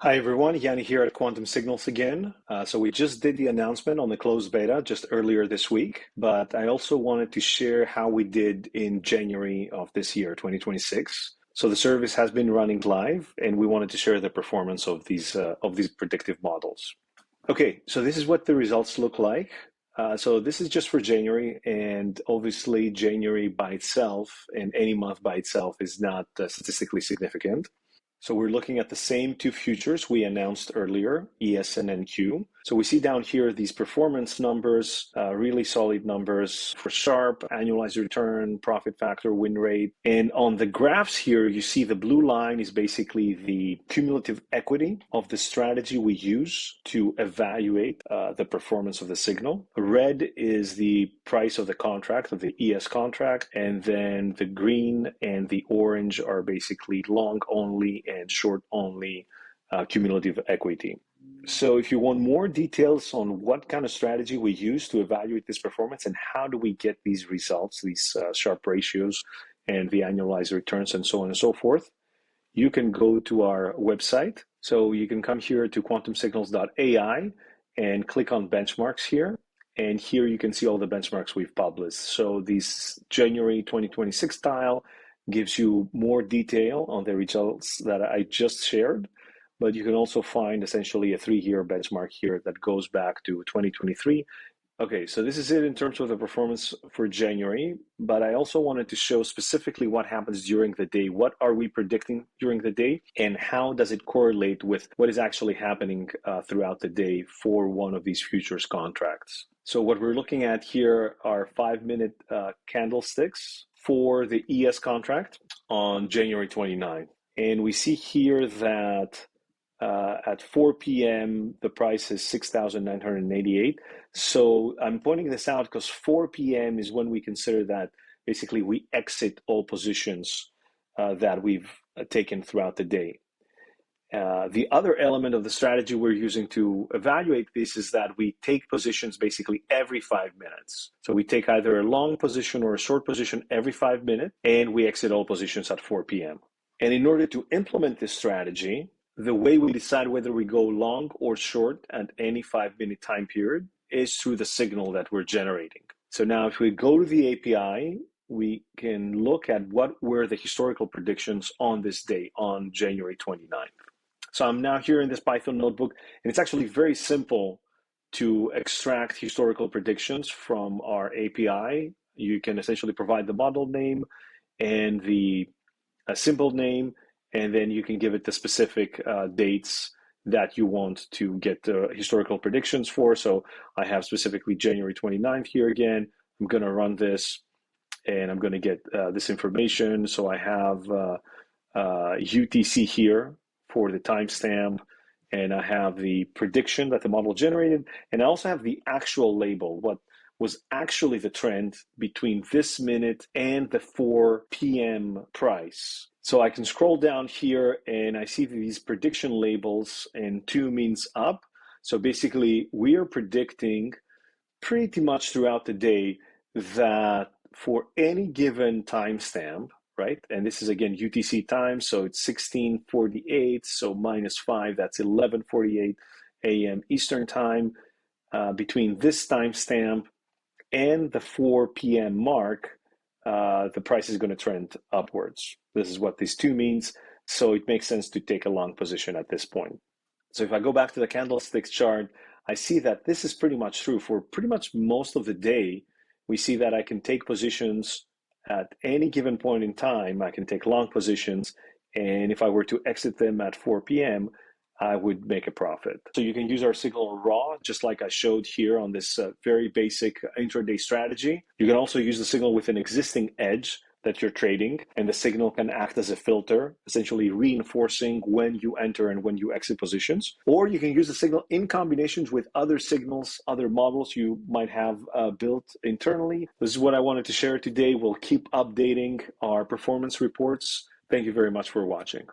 Hi everyone, Yanni here at Quantum Signals again. So we just did the announcement on the closed beta just earlier this week, but I also wanted to share how we did in January of this year, 2026. So the service has been running live, and we wanted to share the performance of these predictive models. Okay, so this is what the results look like. So this is just for January, and obviously January by itself and any month by itself is not statistically significant. So we're looking at the same two futures we announced earlier, ES and NQ. So we see down here these performance numbers, really solid numbers for Sharp, annualized return, profit factor, win rate. And on the graphs here, you see the blue line is basically the cumulative equity of the strategy we use to evaluate the performance of the signal. Red is the price of the contract, of the ES contract, and then the green and the orange are basically long only and short only cumulative equity. So if you want more details on what kind of strategy we use to evaluate this performance and how do we get these results, these Sharp ratios and the annualized returns and so on and so forth, you can go to our website. So you can come here to quantumsignals.ai and click on benchmarks here. And here you can see all the benchmarks we've published. So this January 2026 tile gives you more detail on the results that I just shared, but you can also find essentially a 3-year benchmark here that goes back to 2023. Okay, so this is it in terms of the performance for January, but I also wanted to show specifically what happens during the day. What are we predicting during the day, and how does it correlate with what is actually happening throughout the day for one of these futures contracts? So what we're looking at here are 5-minute candlesticks for the ES contract on January 29th. And we see here that at 4 p.m., the price is 6,988. So I'm pointing this out because 4 p.m. is when we consider that basically we exit all positions that we've taken throughout the day. The other element of the strategy we're using to evaluate this is that we take positions basically every 5 minutes. So we take either a long position or a short position every 5 minutes, and we exit all positions at 4 p.m. And in order to implement this strategy, the way we decide whether we go long or short at any 5-minute time period is through the signal that we're generating. So now if we go to the API, we can look at what were the historical predictions on this day, on January 29th. So I'm now here in this Python notebook, and it's actually very simple to extract historical predictions from our API. You can essentially provide the model name and the symbol name, and then you can give it the specific dates that you want to get the historical predictions for. So I have specifically January 29th here again. I'm going to run this, and I'm going to get this information. So I have UTC here for the timestamp, and I have the prediction that the model generated, and I also have the actual label, what was actually the trend between this minute and the 4 p.m. price. So I can scroll down here and I see these prediction labels, and 2 means up. So basically we are predicting pretty much throughout the day that for any given timestamp, right? And this is again UTC time, so it's 16:48, so -5, that's 11:48 a.m. Eastern time. Between this timestamp and the 4 p.m. mark, the price is going to trend upwards. This is what this 2 means, so it makes sense to take a long position at this point. So if I go back to the candlesticks chart, I see that this is pretty much true. For pretty much most of the day, we see that I can take positions at any given point in time. I can take long positions, and if I were to exit them at 4 p.m., I would make a profit. So you can use our signal raw, just like I showed here on this very basic intraday strategy. You can also use the signal with an existing edge that you're trading, and the signal can act as a filter, essentially reinforcing when you enter and when you exit positions. Or you can use the signal in combinations with other signals, other models you might have built internally. This is what I wanted to share today. We'll keep updating our performance reports. Thank you very much for watching.